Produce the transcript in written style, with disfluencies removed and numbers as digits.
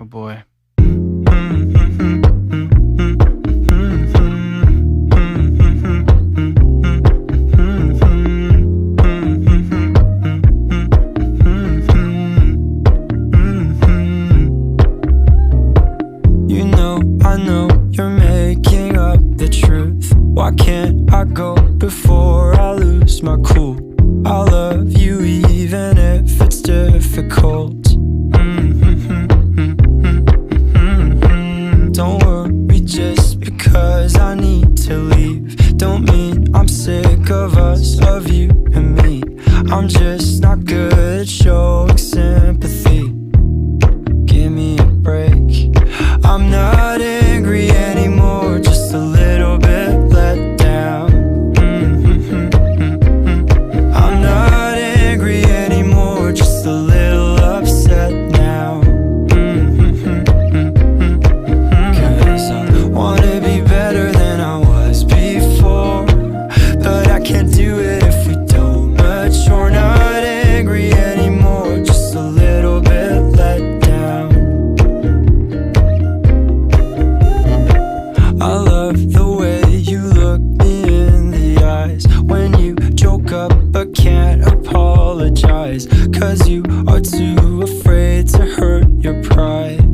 Oh boy. I know you're making up the truth. Why can't I go before I lose my cool? I love you even if it's difficult. Don't worry just because I need to leave. Don't mean I'm sick of us, of you and me. I'm just not good at showing sympathy. Give me a break. I'm not angry anymore, just a little bit let down. I'm not angry anymore, just a little upset now. Cause I wanna be better than I was before, but I can't do it if we don't mature. Not angry anymore, just a little bit let down. I love the way you look me in the eyes when you joke up but can't apologize, cause you are too afraid to hurt your pride.